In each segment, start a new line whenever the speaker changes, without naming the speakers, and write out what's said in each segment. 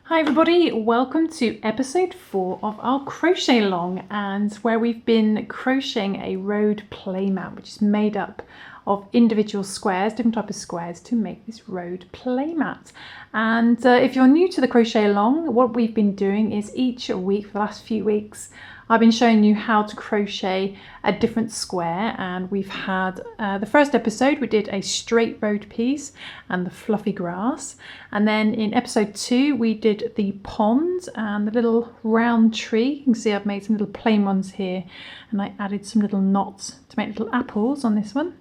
Hi everybody, welcome to episode 4 of our crochet along, and where we've been crocheting a road playmat which is made up of individual squares, different type of squares, to make this road playmat. And if you're new to the crochet along, what we've been doing is each week for the last few weeks I've been showing you how to crochet a different square, and we've had the first episode we did a straight road piece and the fluffy grass, and then in episode 2 we did the pond and the little round tree. You can see I've made some little plain ones here, and I added some little knots to make little apples on this one.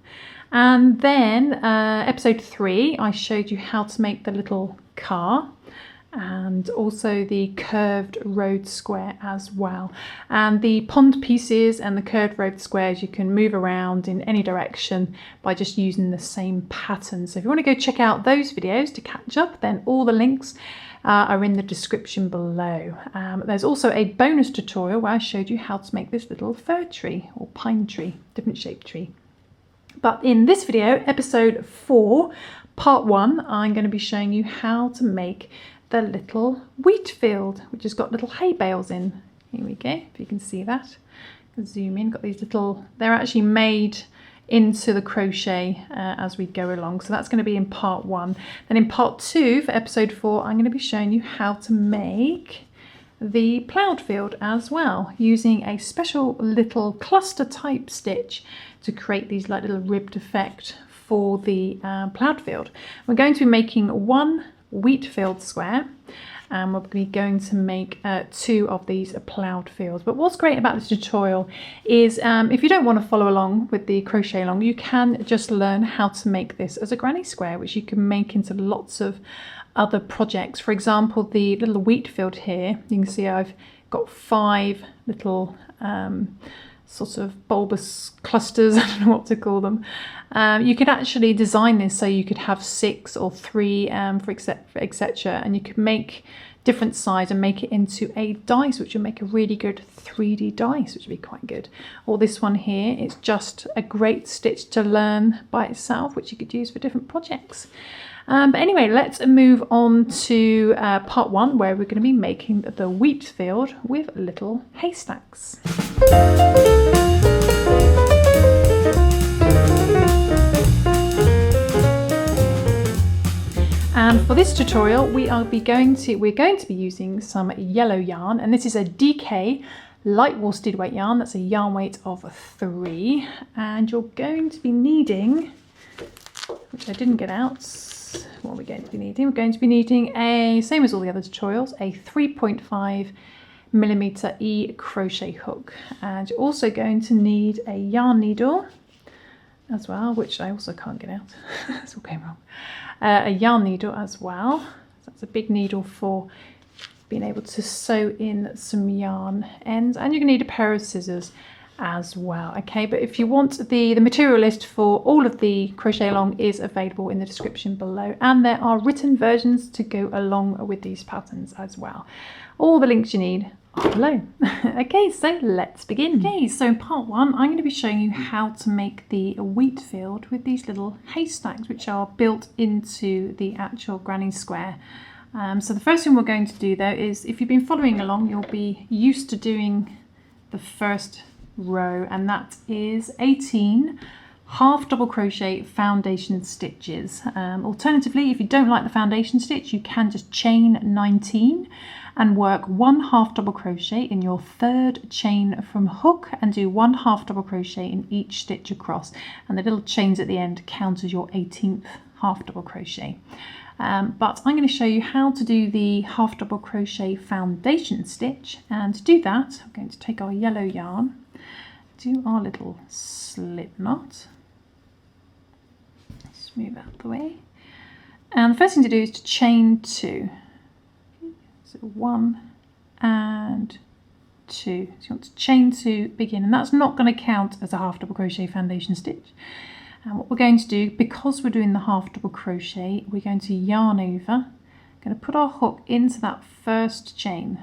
And then episode 3 I showed you how to make the little car and also the curved road square as well. And the pond pieces and the curved road squares you can move around in any direction by just using the same pattern. So if you want to go check out those videos to catch up, then all the links are in the description below. There's also a bonus tutorial where I showed you how to make this little fir tree or pine tree, different shaped tree. But in this video, episode 4, part 1, I'm going to be showing you how to make the little wheat field, which has got little hay bales in. Here we go, if you can see that. Zoom in, got these little, they're actually made into the crochet as we go along. So that's going to be in part 1. Then in part 2, for episode 4, I'm going to be showing you how to make the ploughed field as well, using a special little cluster type stitch to create these like little ribbed effect for the ploughed field. We're going to be making one wheat field square, and we're going to make 2 of these ploughed fields. But what's great about this tutorial is if you don't want to follow along with the crochet along, you can just learn how to make this as a granny square, which you can make into lots of other projects. For example, the little wheat field here, you can see I've got 5 little sort of bulbous clusters, I don't know what to call them. You could actually design this so you could have 6 or 3 for etc. And you could make different size and make it into a dice, which would make a really good 3D dice, which would be quite good. Or this one here, it's just a great stitch to learn by itself, which you could use for different projects. But anyway, let's move on to part 1, where we're going to be making the wheat field with little haystacks. And for this tutorial, we're going to be using some yellow yarn, and this is a DK light worsted weight yarn. That's a yarn weight of 3, and you're going to be needing, which I didn't get out. What are we going to be needing? We're going to be needing a, same as all the other tutorials, a 3.5mm E crochet hook, and you're also going to need a yarn needle as well, which I also can't get out. That's all going wrong. A yarn needle as well. That's a big needle for being able to sew in some yarn ends, and you're going to need a pair of scissors as well. Okay, but if you want the material list for all of the crochet along is available in the description below, and there are written versions to go along with these patterns as well. All the links you need are below. Okay, so let's begin. Okay, so in part 1 I'm going to be showing you how to make the wheat field with these little haystacks, which are built into the actual granny square. So the first thing we're going to do though is, if you've been following along, you'll be used to doing the first row, and that is 18 half double crochet foundation stitches. Alternatively, if you don't like the foundation stitch, you can just chain 19 and work 1 half double crochet in your 3rd chain from hook, and do 1 half double crochet in each stitch across, and the little chains at the end count as your 18th half double crochet. But I'm going to show you how to do the half double crochet foundation stitch, and to do that I'm going to take our yellow yarn, do our little slip knot, just move out of the way, and the first thing to do is to chain 2. So 1 and 2. So you want to chain 2, begin, and that's not going to count as a half double crochet foundation stitch. And what we're going to do, because we're doing the half double crochet, we're going to yarn over, going to put our hook into that first chain,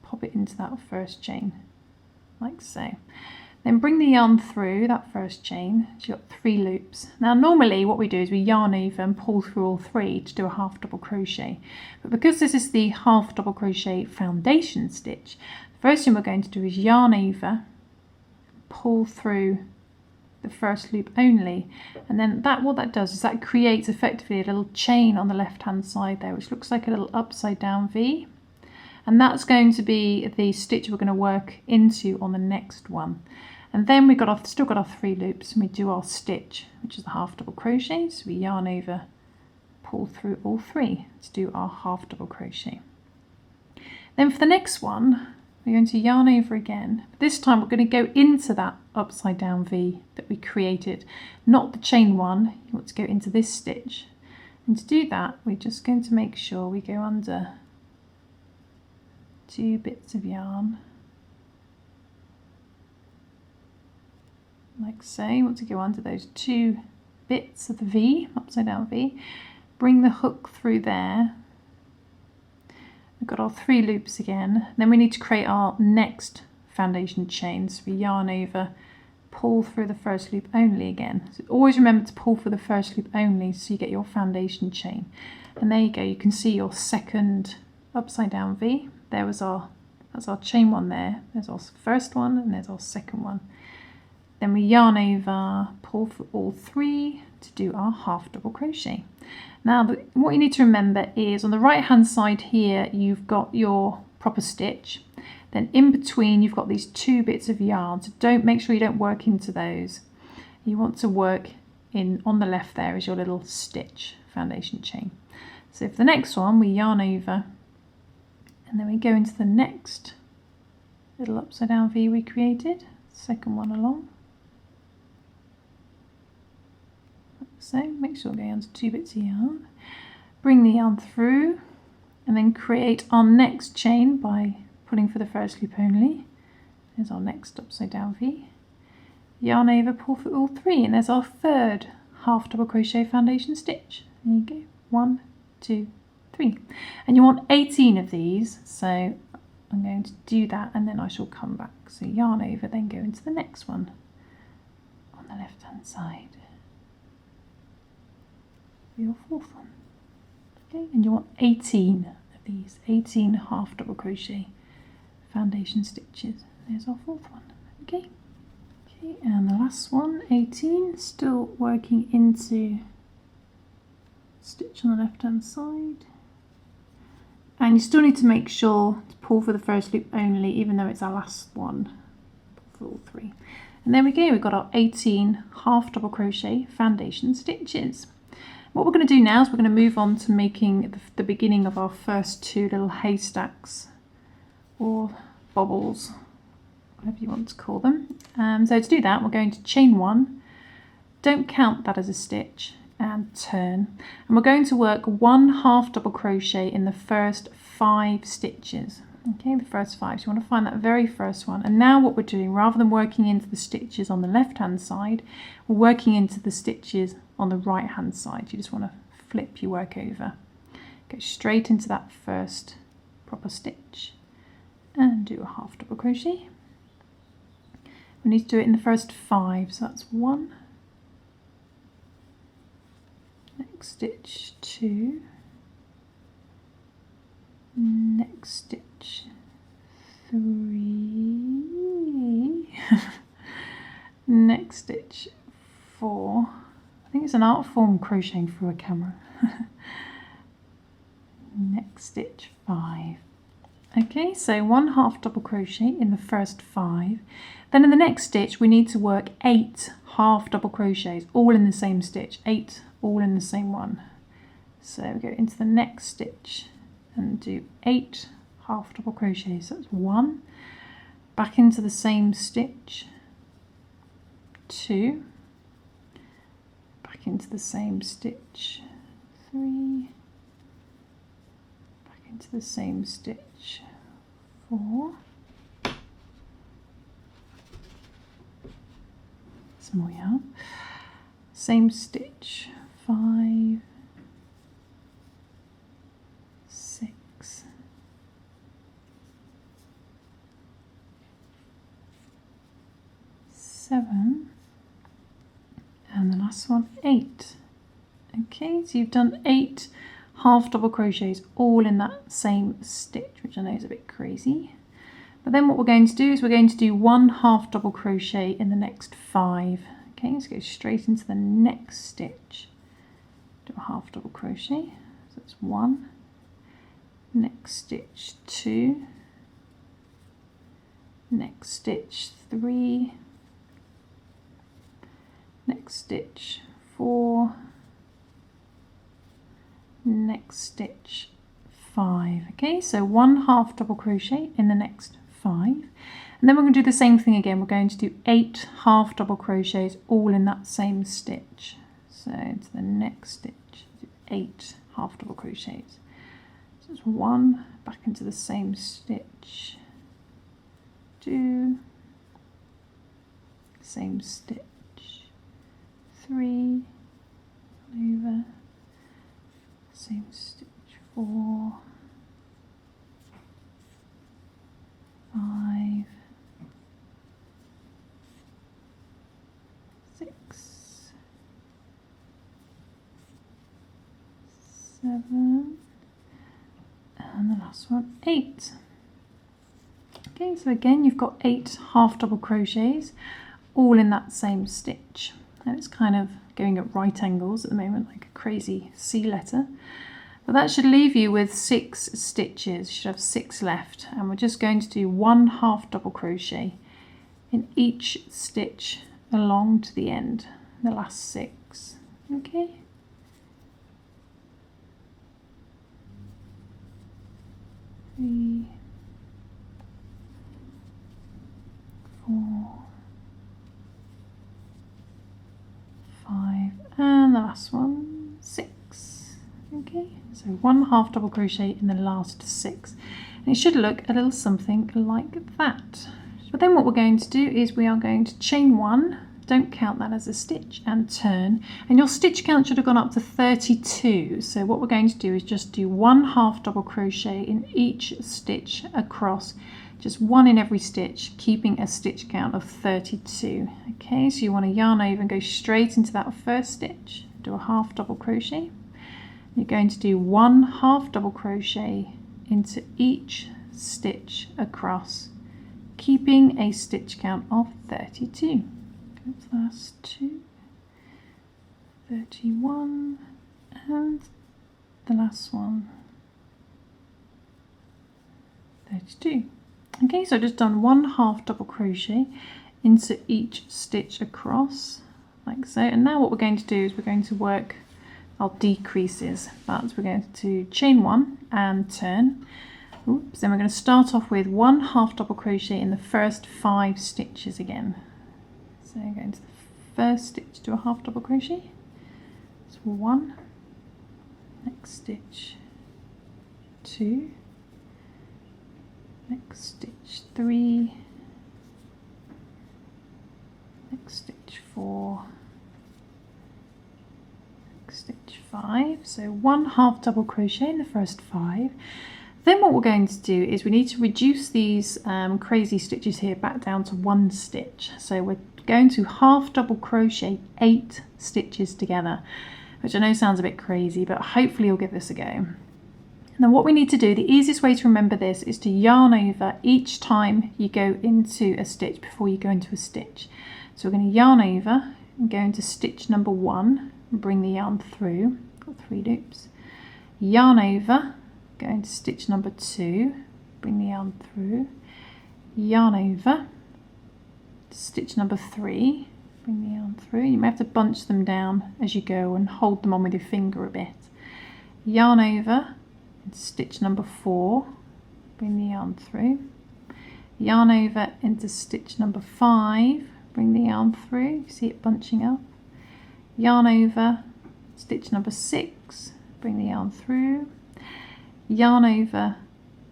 pop it into that first chain like so. Then bring the yarn through that first chain, so you've got 3 loops. Now normally what we do is we yarn over and pull through all 3 to do a half double crochet. But because this is the half double crochet foundation stitch, the first thing we're going to do is yarn over, pull through the first loop only, and then what that does is that creates effectively a little chain on the left hand side there, which looks like a little upside down V, and that's going to be the stitch we're going to work into on the next one. And then we've still got our 3 loops, and we do our stitch, which is the half double crochet. So we yarn over, pull through all 3 to do our half double crochet. Then for the next one, we're going to yarn over again. This time we're going to go into that upside down V that we created, not the chain one. You want to go into this stitch. And to do that, we're just going to make sure we go under 2 bits of yarn, like so. You want to go under those 2 bits of the V, upside down V, bring the hook through there. We've got our 3 loops again. Then we need to create our next foundation chain. So we yarn over, pull through the first loop only again. So always remember to pull through the first loop only so you get your foundation chain. And there you go, you can see your second upside down V. That's our chain one there. There's our first one and there's our second one. Then we yarn over, pull for all 3 to do our half double crochet. Now what you need to remember is on the right hand side here you've got your proper stitch. Then in between you've got these 2 bits of yarn, so make sure you don't work into those. You want to work in on the left there is your little stitch foundation chain. So for the next one we yarn over, and then we go into the next little upside down V we created, second one along. So make sure we're going onto 2 bits of yarn, bring the yarn through, and then create our next chain by pulling for the first loop only. There's our next upside down V. Yarn over, pull for all 3, and there's our third half double crochet foundation stitch. There you go, 1, 2, 3. And you want 18 of these, so I'm going to do that and then I shall come back. So yarn over, then go into the next one on the left hand side. Your 4th one. Okay, and you want 18 of these, 18 half double crochet foundation stitches. There's our 4th one. Okay, and the last one, 18, still working into stitch on the left hand side. And you still need to make sure to pull for the first loop only, even though it's our last one. Pull for all 3. And there we go, we've got our 18 half double crochet foundation stitches. What we're going to do now is we're going to move on to making the beginning of our first 2 little haystacks, or bobbles, whatever you want to call them. So to do that, we're going to chain 1, don't count that as a stitch, and turn. And we're going to work 1 half double crochet in the first 5 stitches. Okay, the first 5. So you want to find that very first one. And now what we're doing, rather than working into the stitches on the left hand side, we're working into the stitches on the right hand side. You just want to flip your work over. Go straight into that first proper stitch and do a half double crochet. We need to do it in the first 5, so that's 1, next stitch 2, next stitch 3, next stitch 4. I think it's an art form, crocheting through a camera. Next stitch 5. Okay, so 1 half double crochet in the first 5. Then in the next stitch we need to work 8 half double crochets, all in the same stitch, 8 all in the same one. So we go into the next stitch and do 8 half double crochets. So that's 1, back into the same stitch, 2, back into the same stitch, 3, back into the same stitch, 4, some more yarn, same stitch, 5, 6, 7, 7, and the last one 8. Okay, so you've done 8 half double crochets all in that same stitch, which I know is a bit crazy. But then what we're going to do is we're going to do 1 half double crochet in the next 5. Okay, let's go straight into the next stitch. Do a half double crochet, so that's 1, next stitch 2, next stitch 3, next stitch 4, next stitch 5. Okay, so 1 half double crochet in the next 5, and then we're going to do the same thing again. We're going to do 8 half double crochets all in that same stitch. So into the next stitch, do 8 half double crochets. So it's 1, back into the same stitch, 2, same stitch, 3, over, same stitch, 4, 5, 6, 7, and the last one 8. Okay, so again you've got 8 half double crochets all in that same stitch, and it's kind of going at right angles at the moment, like a crazy C letter. But that should leave you with 6 stitches. You should have 6 left, and we're just going to do 1 half double crochet in each stitch along to the end, the last 6. Okay. Three, 4, 5, and the last one 6. Okay, so 1 half double crochet in the last 6, and it should look a little something like that. But then what we're going to do is we are going to chain 1, don't count that as a stitch, and turn, and your stitch count should have gone up to 32. So what we're going to do is just do 1 half double crochet in each stitch across, just 1 in every stitch, keeping a stitch count of 32. Okay, so you want to yarn over and go straight into that first stitch, do a half double crochet. You're going to do 1 half double crochet into each stitch across, keeping a stitch count of 32. That's the last 2, 31, and the last one 32. Okay, so I've just done 1 half double crochet into each stitch across, like so. And now what we're going to do is we're going to work our decreases, but we're going to chain 1 and turn. Oops, then we're going to start off with 1 half double crochet in the first 5 stitches again. So go into the first stitch, do a half double crochet. That's 1, next stitch 2, next stitch 3, next stitch 4, next stitch 5. So 1 half double crochet in the first 5. Then what we're going to do is we need to reduce these crazy stitches here back down to 1 stitch. So we're going to half double crochet 8 stitches together, which I know sounds a bit crazy, but hopefully you'll give this a go. Now what we need to do, the easiest way to remember this is to yarn over each time you go into a stitch before you go into a stitch. So we're going to yarn over and go into stitch number 1 and bring the yarn through, got 3 loops, yarn over, go into stitch number 2, bring the yarn through, yarn over, stitch number 3, bring the yarn through. You may have to bunch them down as you go and hold them on with your finger a bit. Yarn over, stitch number 4, bring the yarn through, yarn over into stitch number 5, bring the yarn through, you see it bunching up, yarn over, stitch number 6, bring the yarn through, yarn over,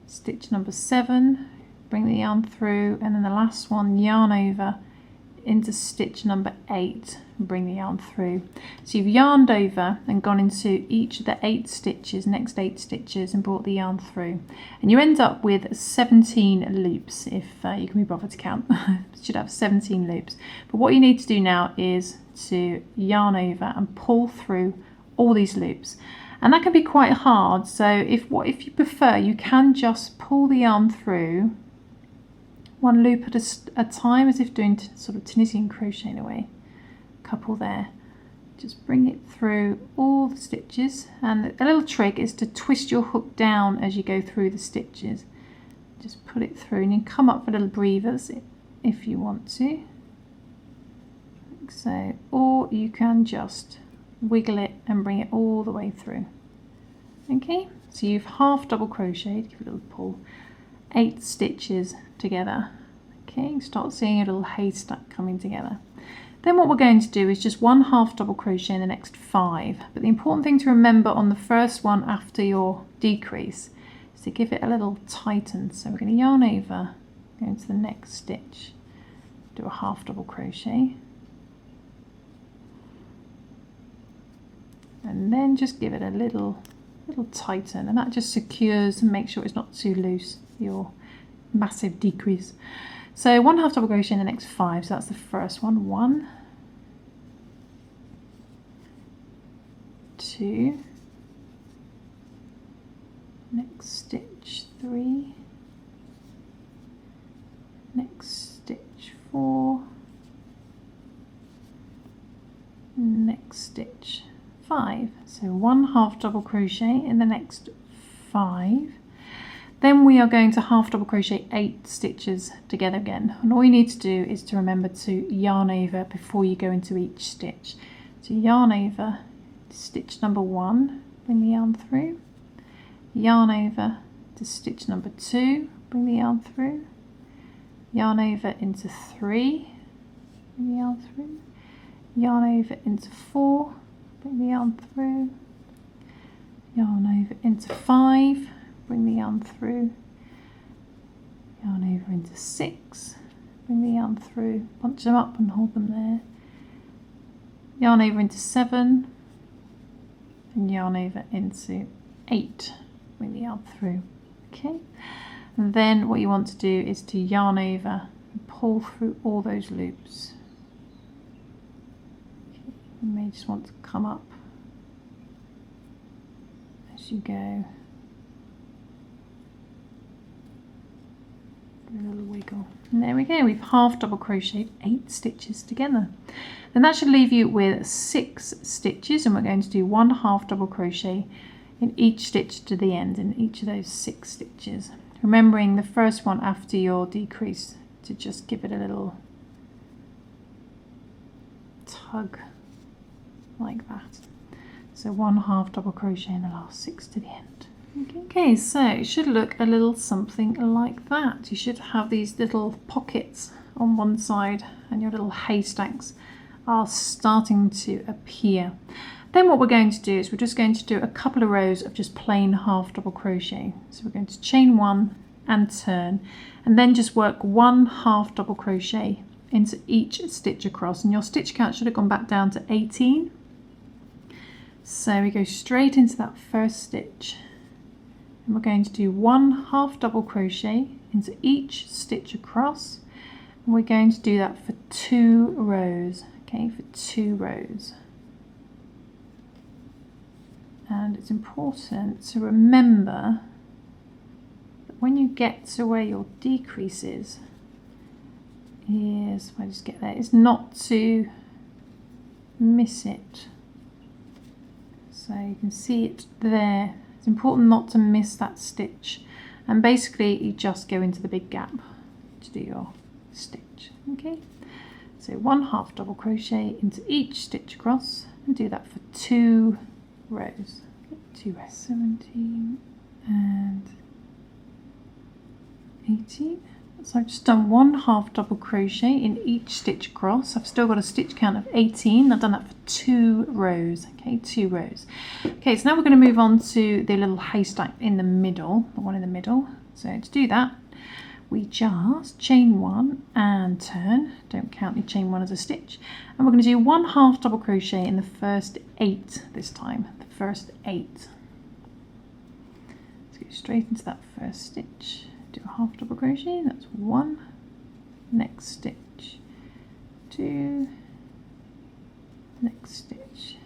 stitch number 7, bring the yarn through, and then the last one, yarn over into stitch number 8 and bring the yarn through. So you've yarned over and gone into each of the 8 stitches, next 8 stitches, and brought the yarn through, and you end up with 17 loops if you can be bothered to count. You should have 17 loops. But what you need to do now is to yarn over and pull through all these loops, and that can be quite hard. So if you prefer, you can just pull the yarn through one loop at a time, as if doing sort of Tunisian crochet in a way. Couple there. Just bring it through all the stitches, and a little trick is to twist your hook down as you go through the stitches. Just put it through, and you can come up for little breathers if you want to, like so, or you can just wiggle it and bring it all the way through. Okay, so you've half double crocheted, give it a little pull, 8 stitches together. Okay, start seeing a little haystack coming together. Then what we're going to do is just 1 half double crochet in the next 5. But the important thing to remember on the first one after your decrease is to give it a little tighten. So we're going to yarn over, go into the next stitch, do a half double crochet, and then just give it a little tighten, and that just secures and makes sure it's not too loose, your massive decrease. So 1 half double crochet in the next 5, so that's the first one. 1, 2, next stitch 3, next stitch 4, next stitch 5. So 1 half double crochet in the next 5. Then we are going to half double crochet 8 stitches together again, and all you need to do is to remember to yarn over before you go into each stitch. So yarn over to stitch number 1, bring the yarn through, yarn over to stitch number 2, bring the yarn through, yarn over into 3, bring the yarn through, yarn over into 4, bring the yarn through, yarn over into 5, bring the yarn through, yarn over into 6, bring the yarn through, bunch them up and hold them there, yarn over into 7, and yarn over into 8, bring the yarn through. Okay, and then what you want to do is to yarn over and pull through all those loops. Okay, you may just want to come up as you go. A little wiggle, and there we go, we've half double crocheted 8 stitches together. Then that should leave you with 6 stitches, and we're going to do 1 half double crochet in each stitch to the end in each of those 6 stitches, remembering the first one after your decrease to just give it a little tug like that. So 1 half double crochet in the last 6 to the end. Okay, so it should look a little something like that. You should have these little pockets on one side, and your little haystacks are starting to appear. Then what we're going to do is we're just going to do a couple of rows of just plain half double crochet. So we're going to chain 1 and turn, and then just work 1 half double crochet into each stitch across, and your stitch count should have gone back down to 18. So we go straight into that first stitch, and we're going to do 1 half double crochet into each stitch across, and we're going to do that for 2 rows. Okay, for 2 rows. And it's important to remember that when you get to where your decrease is if I just get there, is not to miss it. So you can see it there. It's important not to miss that stitch, and basically you just go into the big gap to do your stitch. Okay, so 1 half double crochet into each stitch across, and do that for 2 rows. Okay, 2 rows, 17 and 18. So I've just done 1 half double crochet in each stitch across. I've still got a stitch count of 18. I've done that for 2 rows. Okay, 2 rows. Okay, so now we're going to move on to the little haystack in the middle, the one in the middle. So to do that, we just chain 1 and turn, don't count your chain 1 as a stitch, and we're going to do 1 half double crochet in the first 8 this time, the first 8. Let's go straight into that first stitch, do a half double crochet, that's 1, next stitch, 2, next stitch,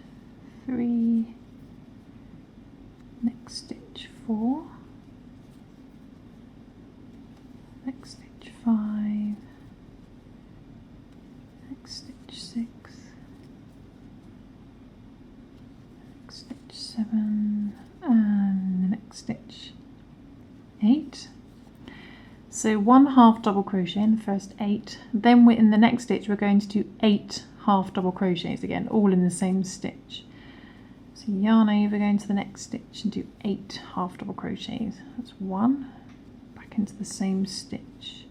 3, next stitch, 4, next stitch, 5, next stitch, 6, next stitch, 7, and the next stitch, 8. So 1 half double crochet in the first 8, then we're in the next stitch we're going to do 8 half double crochets again, all in the same stitch. So yarn over, go into the next stitch and do 8 half double crochets. That's 1, back into the same stitch,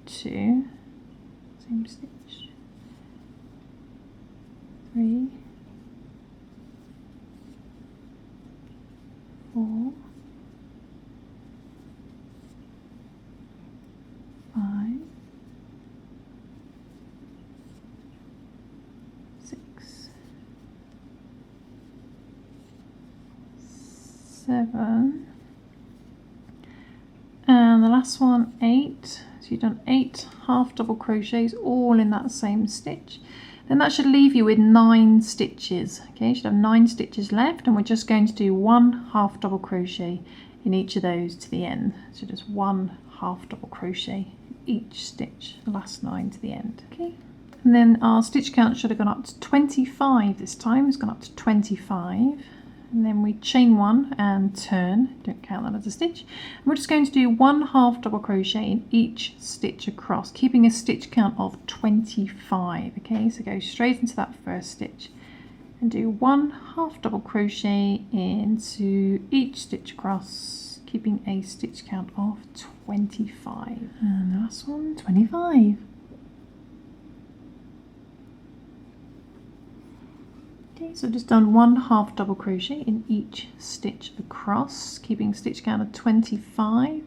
2, same stitch, 3, 4, 5, 6, 7, and the last one 8. So you've done 8 half double crochets all in that same stitch. Then that should leave you with 9 stitches. Okay, you should have 9 stitches left, and we're just going to do 1 half double crochet in each of those to the end. So just 1 half double crochet each stitch, the last 9 to the end. Okay, and then our stitch count should have gone up to 25 this time. It's gone up to 25, and then we chain 1 and turn, don't count that as a stitch, and we're just going to do 1 half double crochet in each stitch across, keeping a stitch count of 25. Okay, so go straight into that first stitch and do 1 half double crochet into each stitch across, keeping a stitch count of 25, and the last one 25. Okay, so just done 1 half double crochet in each stitch across, keeping stitch count of 25.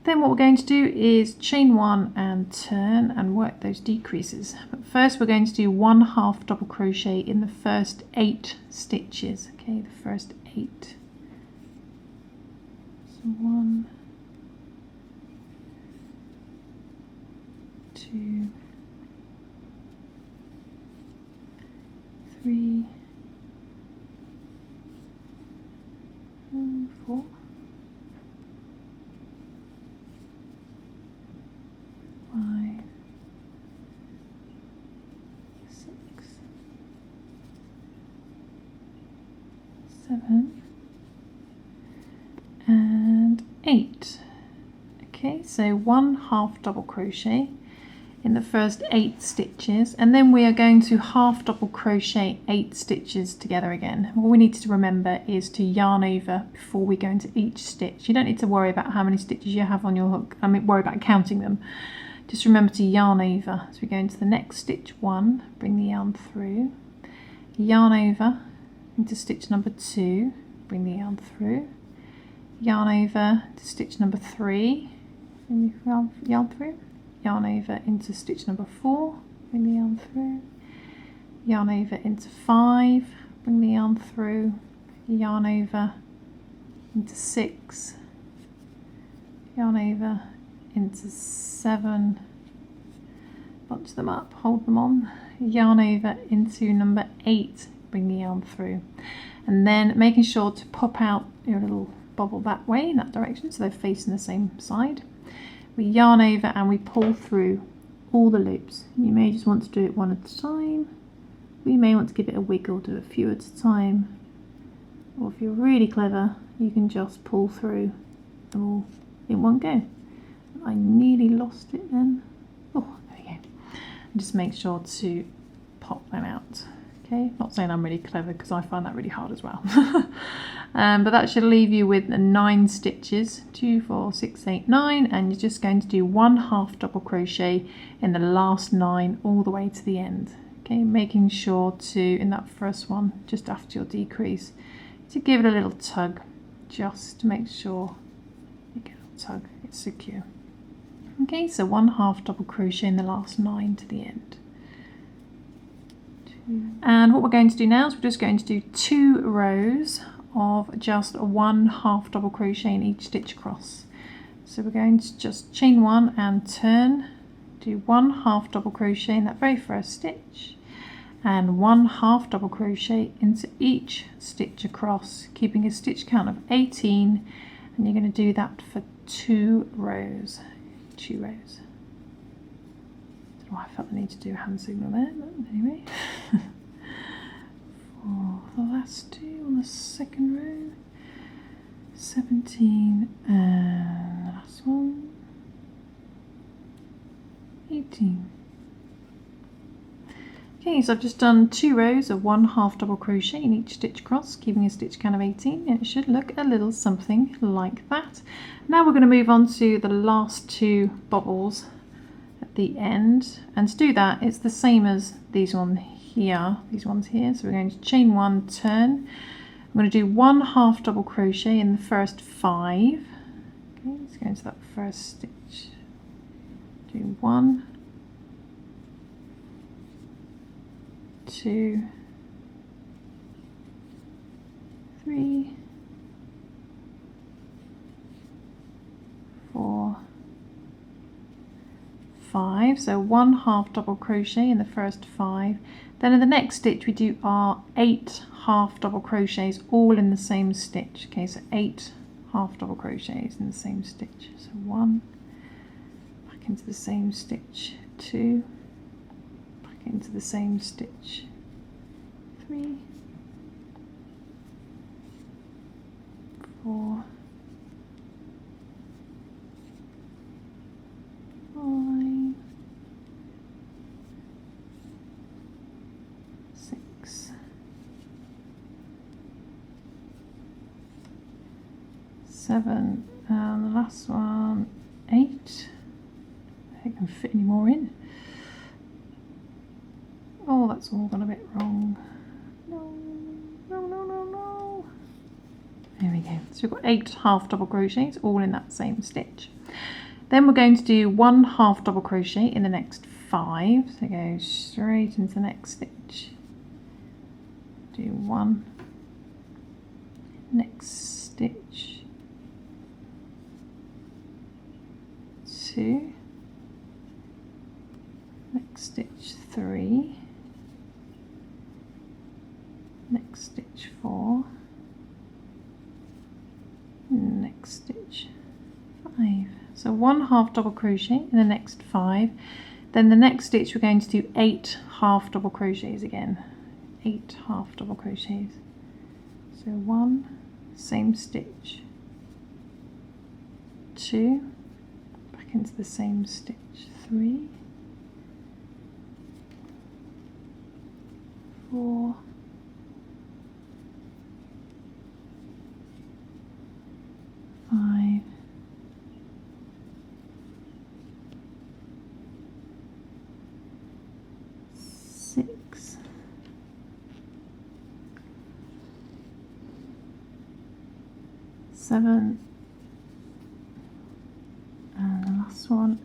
Then what we're going to do is chain 1 and turn and work those decreases. But first we're going to do 1 half double crochet in the first 8 stitches. Okay, the first 8. So 1, 2, 3, 4, 5, 6, 7, and 8. Okay, so 1 half double crochet in the first 8 stitches, and then we are going to half double crochet 8 stitches together again. All we need to remember is to yarn over before we go into each stitch. You don't need to worry about how many stitches you have on your hook, worry about counting them. Just remember to yarn over. So we go into the next stitch 1, bring the yarn through, yarn over into stitch number 2, bring the yarn through, yarn over to stitch number 3, bring the yarn through, yarn over into stitch number 4, bring the yarn through, yarn over into 5, bring the yarn through, yarn over into 6, yarn over into 7, bunch them up, hold them on, yarn over into number 8, bring the yarn through, and then making sure to pop out your little bobble that way in that direction so they're facing the same side. We yarn over and we pull through all the loops. You may just want to do it one at a time. We may want to give it a wiggle, do a few at a time. Or if you're really clever, you can just pull through them all in one go. I nearly lost it then. Oh, there we go. And just make sure to pop them out. Okay, not saying I'm really clever because I find that really hard as well. But that should leave you with 9 stitches, 2, 4, 6, 8, 9, and you're just going to do 1 half double crochet in the last 9 all the way to the end. Okay, making sure to, in that first one, just after your decrease, to give it a little tug, just to make sure you get a little tug, it's secure. Okay, so 1 half double crochet in the last 9 to the end. And what we're going to do now is we're just going to do 2 rows of just 1 half double crochet in each stitch across. So we're going to just chain 1 and turn, do 1 half double crochet in that very first stitch, and 1 half double crochet into each stitch across, keeping a stitch count of 18, and you're going to do that for 2 rows. 2 rows. I don't know why I felt the need to do a hand signal there, but anyway. For the last 2 on the second row, 17, and the last one, 18. Okay, so I've just done 2 rows of 1 half double crochet in each stitch across, keeping a stitch count of 18, and it should look a little something like that. Now we're going to move on to the last 2 bobbles at the end, and to do that it's the same as these ones here. So we're going to chain 1, turn. I'm going to do 1 half double crochet in the first 5. Okay, let's go into that first stitch. Do 1, 2, 3, 4, 5. So 1 half double crochet in the first 5. Then in the next stitch we do our 8 half double crochets all in the same stitch. Okay, so 8 half double crochets in the same stitch. So 1, back into the same stitch, 2, back into the same stitch, 3, 4, 5, 6, 7, and the last one, 8. I don't think I can fit any more in. Oh, that's all gone a bit wrong. No, no, no, no, no. There we go. So we've got 8 half double crochets all in that same stitch. Then we're going to do 1 half double crochet in the next 5. So go straight into the next stitch. Do 1, next stitch, 2, next stitch 3, next stitch 4, next stitch 5. So 1 half double crochet in the next 5. Then the next stitch we're going to do 8 half double crochets again. 8 half double crochets. So 1, same stitch, 2, back into the same stitch, 3, 4, 5, 6, 7, and the last one,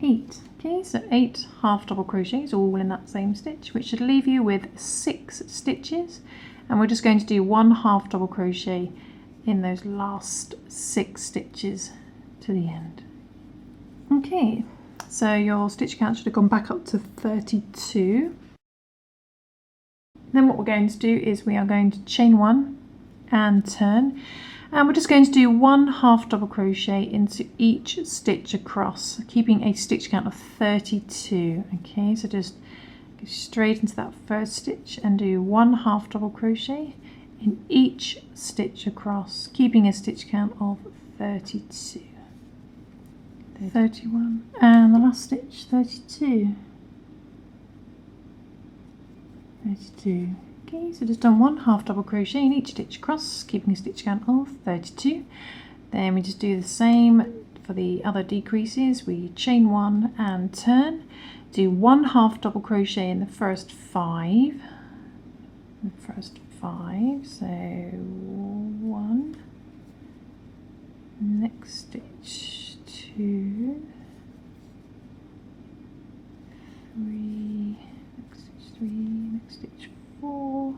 8. Okay, so 8 half double crochets all in that same stitch, which should leave you with 6 stitches, and we're just going to do 1 half double crochet in those last 6 stitches to the end. Okay, so your stitch count should have gone back up to 32. Then what we're going to do is we are going to chain 1 and turn, and we're just going to do 1 half double crochet into each stitch across, keeping a stitch count of 32. Okay, so just go straight into that first stitch and do 1 half double crochet in each stitch across, keeping a stitch count of 32. 31, and the last stitch, 32. 32. Okay, so just done 1 half double crochet in each stitch across, keeping a stitch count of 32. Then we just do the same for the other decreases. We chain 1 and turn, do 1 half double crochet in the first 5. So 1, next stitch 2, 3, next stitch 3, next stitch 4,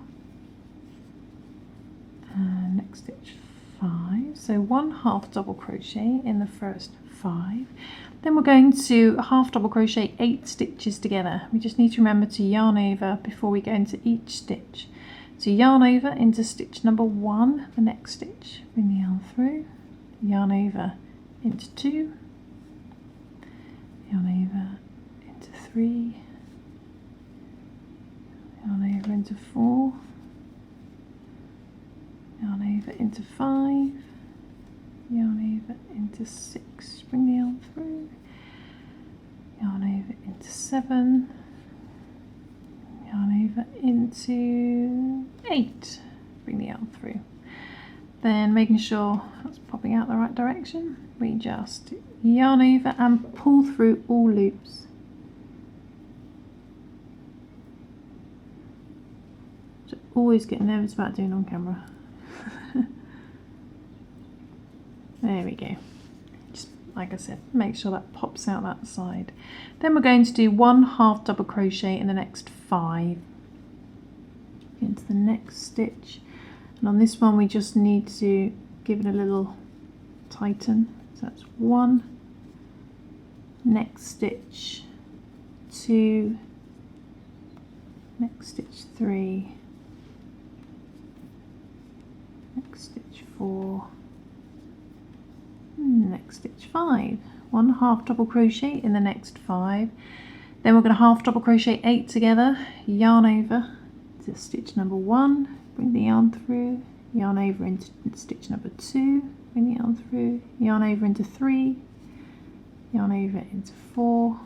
and next stitch 5. So 1 half double crochet in the first 5. Then we're going to half double crochet 8 stitches together. We just need to remember to yarn over before we go into each stitch. So yarn over into stitch number 1, the next stitch, bring the yarn through, yarn over into 2, yarn over into 3, yarn over into 4, yarn over into 5, yarn over into 6, bring the yarn through, yarn over into 7, yarn over into 8, bring the yarn through. Then making sure that's popping out the right direction, we just yarn over and pull through all loops. So always get nervous about doing on camera. There we go. Just like I said, make sure that pops out that side. Then we're going to do 1 half double crochet in the next 5 into the next stitch, and on this one we just need to give it a little tighten. So that's 1, next stitch 2, next stitch 3, next stitch 4, next stitch 5. 1 half double crochet in the next 5. Then we're going to half double crochet 8 together, yarn over to stitch number 1, bring the yarn through, yarn over into stitch number 2, bring the yarn through, yarn over into 3, yarn over into 4,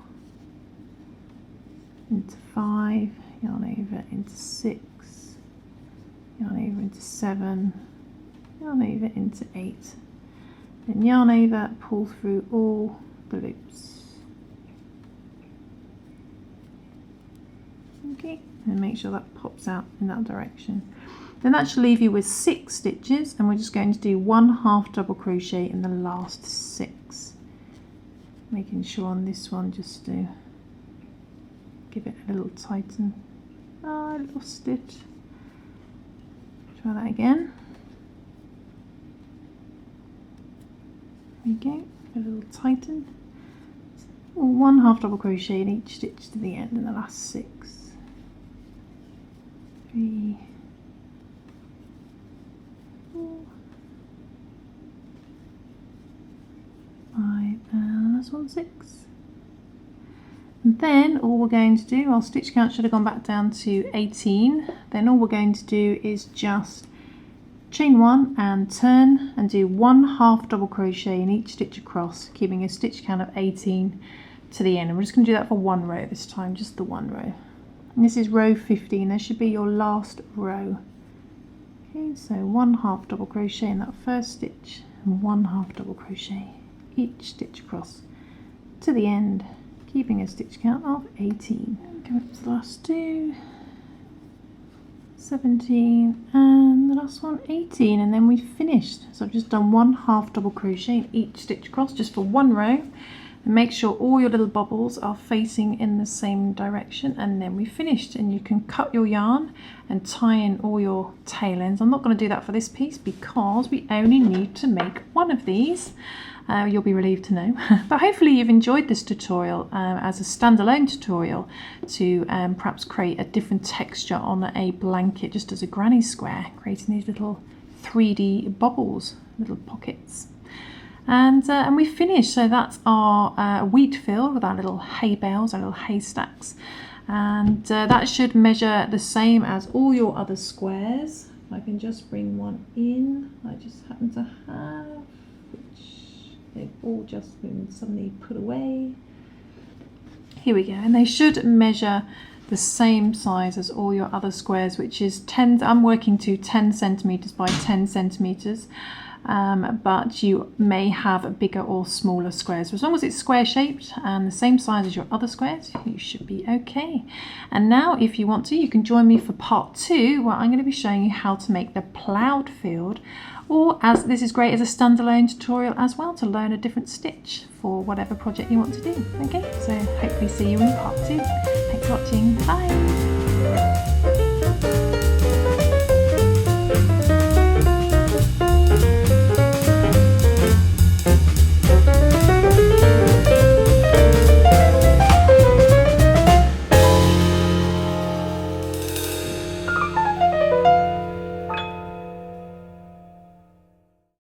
into 5, yarn over into 6, yarn over into 7, yarn over into 8. Then yarn over, pull through all the loops. Okay, and make sure that pops out in that direction. Then that should leave you with 6 stitches, and we're just going to do 1 half double crochet in the last 6. Making sure on this one just to give it a little tighten. Oh, I lost it. Try that again. There we go, a little tighten. 1 half double crochet in each stitch to the end in the last 6. 3, 4, 5, and last one 6. And then all we're going to do, our stitch count should have gone back down to 18. Then all we're going to do is just chain 1 and turn and do 1 half double crochet in each stitch across, keeping a stitch count of 18 to the end. And we're just going to do that for 1 row this time, just the 1 row. And this is row 15, this should be your last row. Okay, so 1 half double crochet in that first stitch and 1 half double crochet each stitch across to the end, keeping a stitch count of 18. Go up to the last 2, 17, and the last one 18, and then we've finished. So I've just done 1 half double crochet in each stitch across just for 1 row, and make sure all your little bubbles are facing in the same direction, and then we've finished. And you can cut your yarn and tie in all your tail ends. I'm not going to do that for this piece because we only need to make 1 of these. You'll be relieved to know. But hopefully you've enjoyed this tutorial as a standalone tutorial to perhaps create a different texture on a blanket, just as a granny square, creating these little 3D bubbles, little pockets. And we've finished. So that's our wheat field with our little hay bales, our little haystacks. And that should measure the same as all your other squares. I can just bring one in. I just happen to have, which they've all just been suddenly put away. Here we go. And they should measure the same size as all your other squares, which is 10. I'm working to 10 centimeters by 10 centimeters. But you may have bigger or smaller squares. So as long as it's square shaped and the same size as your other squares, you should be okay. And now if you want to, you can join me for part 2, where I'm going to be showing you how to make the ploughed field or as this is great as a standalone tutorial as well to learn a different stitch for whatever project you want to do. Okay, so hopefully see you in part 2. Thanks for watching. Bye.